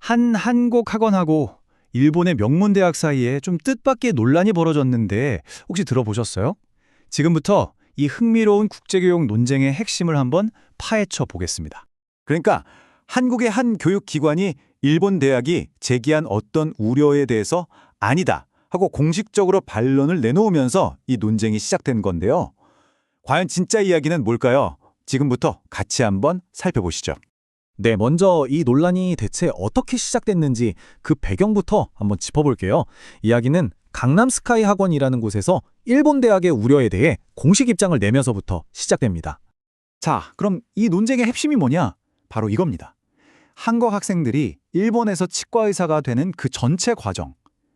한 한국 학원하고 일본의 명문대학 사이에 좀 뜻밖의 논란이 벌어졌는데 혹시 들어보셨어요? 지금부터 이 흥미로운 국제교육 논쟁의 핵심을 한번 파헤쳐 보겠습니다. 그러니까 한국의 한 교육기관이 일본 대학이 제기한 어떤 우려에 대해서 아니다 하고 공식적으로 반론을 내놓으면서 이 논쟁이 시작된 건데요. 과연 진짜 이야기는 뭘까요? 지금부터 같이 한번 살펴보시죠. 네, 먼저 이 논란이 대체 어떻게 시작됐는지 그 배경부터 한번 짚어볼게요. 이야기는 강남 스카이 학원이라는 곳에서 일본 대학의 우려에 대해 공식 입장을 내면서부터 시작됩니다. 자, 그럼 이 논쟁의 핵심이 뭐냐? 바로 이겁니다. 한국 학생들이 일본에서 치과 의사가 되는 그 전체 과정,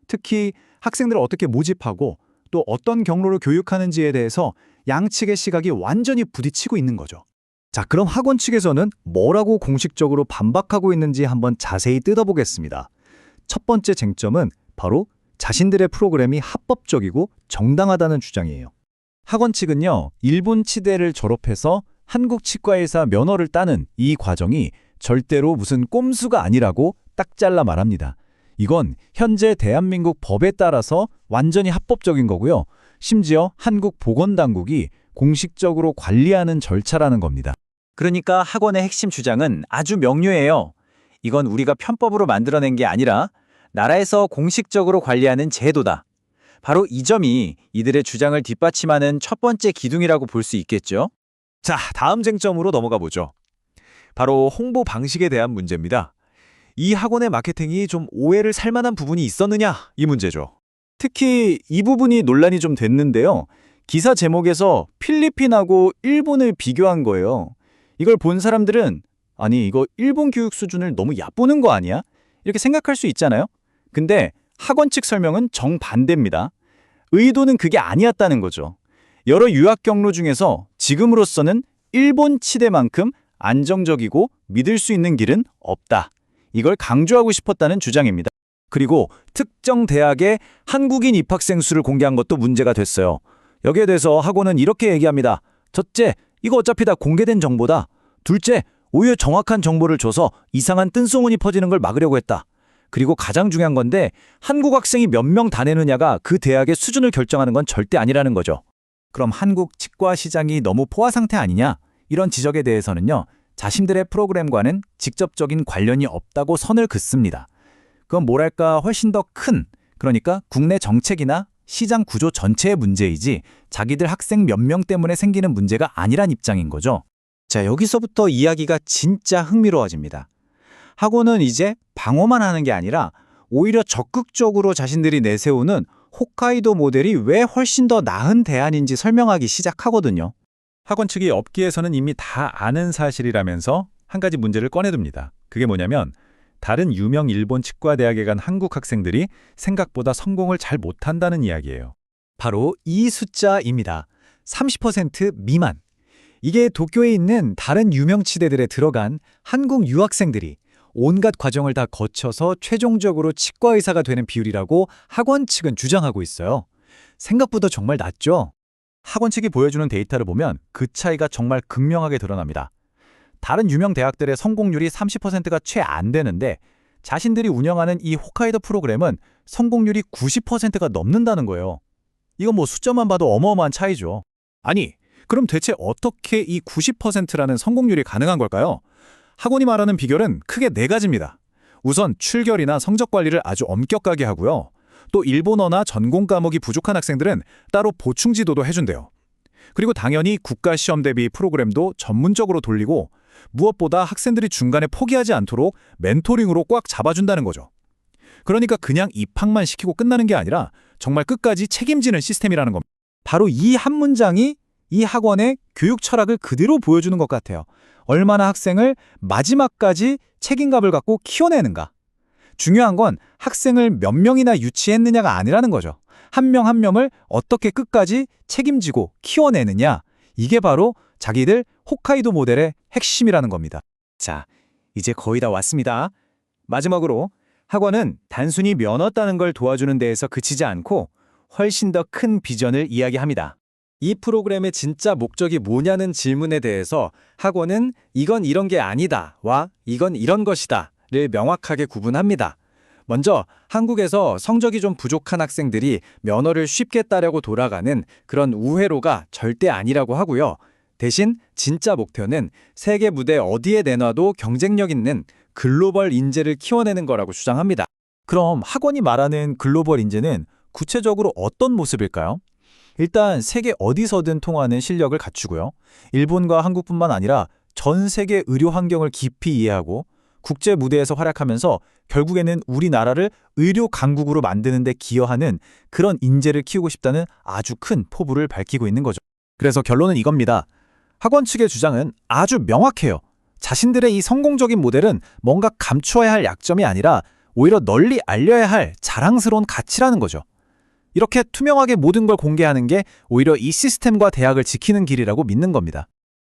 특히 학생들을 어떻게 모집하고 또 어떤 경로를 교육하는지에 대해서 양측의 시각이 완전히 부딪히고 있는 거죠. 자, 그럼 학원 측에서는 뭐라고 공식적으로 반박하고 있는지 한번 자세히 뜯어보겠습니다. 첫 번째 쟁점은 바로 자신들의 프로그램이 합법적이고 정당하다는 주장이에요. 학원 측은요, 일본 치대를 졸업해서 한국 치과의사 면허를 따는 이 과정이 절대로 무슨 꼼수가 아니라고 딱 잘라 말합니다. 이건 현재 대한민국 법에 따라서 완전히 합법적인 거고요. 심지어 한국 보건당국이 공식적으로 관리하는 절차라는 겁니다. 그러니까 학원의 핵심 주장은 아주 명료해요. 이건 우리가 편법으로 만들어낸 게 아니라 나라에서 공식적으로 관리하는 제도다. 바로 이 점이 이들의 주장을 뒷받침하는 첫 번째 기둥이라고 볼 수 있겠죠. 자, 다음 쟁점으로 넘어가 보죠. 바로 홍보 방식에 대한 문제입니다. 이 학원의 마케팅이 좀 오해를 살 만한 부분이 있었느냐, 이 문제죠. 특히 이 부분이 논란이 좀 됐는데요. 기사 제목에서 필리핀하고 일본을 비교한 거예요. 이걸 본 사람들은 아니 이거 일본 교육 수준을 너무 얕보는 거 아니야? 이렇게 생각할 수 있잖아요. 근데 학원 측 설명은 정반대입니다. 의도는 그게 아니었다는 거죠. 여러 유학 경로 중에서 지금으로서는 일본 치대만큼 안정적이고 믿을 수 있는 길은 없다. 이걸 강조하고 싶었다는 주장입니다. 그리고 특정 대학의 한국인 입학생 수를 공개한 것도 문제가 됐어요. 여기에 대해서 학원은 이렇게 얘기합니다. 첫째, 이거 어차피 다 공개된 정보다. 둘째, 오히려 정확한 정보를 줘서 이상한 뜬소문이 퍼지는 걸 막으려고 했다. 그리고 가장 중요한 건데 한국 학생이 몇 명 다 내느냐가 그 대학의 수준을 결정하는 건 절대 아니라는 거죠. 그럼 한국 치과 시장이 너무 포화 상태 아니냐? 이런 지적에 대해서는요. 자신들의 프로그램과는 직접적인 관련이 없다고 선을 긋습니다. 그건 뭐랄까 훨씬 더 큰, 그러니까 국내 정책이나 시장 구조 전체의 문제이지 자기들 학생 몇 명 때문에 생기는 문제가 아니란 입장인 거죠. 자, 여기서부터 이야기가 진짜 흥미로워집니다. 학원은 이제 방어만 하는 게 아니라 오히려 적극적으로 자신들이 내세우는 홋카이도 모델이 왜 훨씬 더 나은 대안인지 설명하기 시작하거든요. 학원 측이 업계에서는 이미 다 아는 사실이라면서 한 가지 문제를 꺼내듭니다. 그게 뭐냐면 다른 유명 일본 치과 대학에 간 한국 학생들이 생각보다 성공을 잘 못한다는 이야기예요. 바로 이 숫자입니다. 30% 미만. 이게 도쿄에 있는 다른 유명 치대들에 들어간 한국 유학생들이 온갖 과정을 다 거쳐서 최종적으로 치과 의사가 되는 비율이라고 학원 측은 주장하고 있어요. 생각보다 정말 낮죠? 학원 측이 보여주는 데이터를 보면 그 차이가 정말 극명하게 드러납니다. 다른 유명 대학들의 성공률이 30%가 채 안 되는데 자신들이 운영하는 이 홋카이도 프로그램은 성공률이 90%가 넘는다는 거예요. 이건 뭐 숫자만 봐도 어마어마한 차이죠. 아니, 그럼 대체 어떻게 이 90%라는 성공률이 가능한 걸까요? 학원이 말하는 비결은 크게 네 가지입니다. 우선 출결이나 성적 관리를 아주 엄격하게 하고요. 또 일본어나 전공 과목이 부족한 학생들은 따로 보충 지도도 해준대요. 그리고 당연히 국가시험 대비 프로그램도 전문적으로 돌리고 무엇보다 학생들이 중간에 포기하지 않도록 멘토링으로 꽉 잡아준다는 거죠. 그러니까 그냥 입학만 시키고 끝나는 게 아니라 정말 끝까지 책임지는 시스템이라는 겁니다. 바로 이 한 문장이 이 학원의 교육 철학을 그대로 보여주는 것 같아요. 얼마나 학생을 마지막까지 책임감을 갖고 키워내는가. 중요한 건 학생을 몇 명이나 유치했느냐가 아니라는 거죠. 한 명 한 명을 어떻게 끝까지 책임지고 키워내느냐. 이게 바로 자기들 홋카이도 모델의 핵심이라는 겁니다. 자, 이제 거의 다 왔습니다. 마지막으로 학원은 단순히 면허 따는 걸 도와주는 데에서 그치지 않고 훨씬 더 큰 비전을 이야기합니다. 이 프로그램의 진짜 목적이 뭐냐는 질문에 대해서 학원은 이건 이런 게 아니다 와 이건 이런 것이다 명확하게 구분합니다. 먼저 한국에서 성적이 좀 부족한 학생들이 면허를 쉽게 따려고 돌아가는 그런 우회로가 절대 아니라고 하고요. 대신 진짜 목표는 세계 무대 어디에 내놔도 경쟁력 있는 글로벌 인재를 키워내는 거라고 주장합니다. 그럼 학원이 말하는 글로벌 인재는 구체적으로 어떤 모습일까요? 일단 세계 어디서든 통하는 실력을 갖추고요. 일본과 한국뿐만 아니라 전 세계 의료 환경을 깊이 이해하고 국제 무대에서 활약하면서 결국에는 우리나라를 의료 강국으로 만드는 데 기여하는 그런 인재를 키우고 싶다는 아주 큰 포부를 밝히고 있는 거죠. 그래서 결론은 이겁니다. 학원 측의 주장은 아주 명확해요. 자신들의 이 성공적인 모델은 뭔가 감추어야 할 약점이 아니라 오히려 널리 알려야 할 자랑스러운 가치라는 거죠. 이렇게 투명하게 모든 걸 공개하는 게 오히려 이 시스템과 대학을 지키는 길이라고 믿는 겁니다.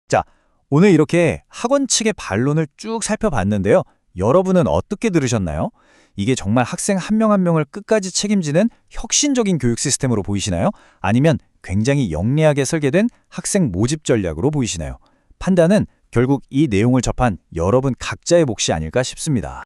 자, 오늘 이렇게 학원 측의 반론을 쭉 살펴봤는데요. 여러분은 어떻게 들으셨나요? 이게 정말 학생 한 명 한 명을 끝까지 책임지는 혁신적인 교육 시스템으로 보이시나요? 아니면 굉장히 영리하게 설계된 학생 모집 전략으로 보이시나요? 판단은 결국 이 내용을 접한 여러분 각자의 몫이 아닐까 싶습니다.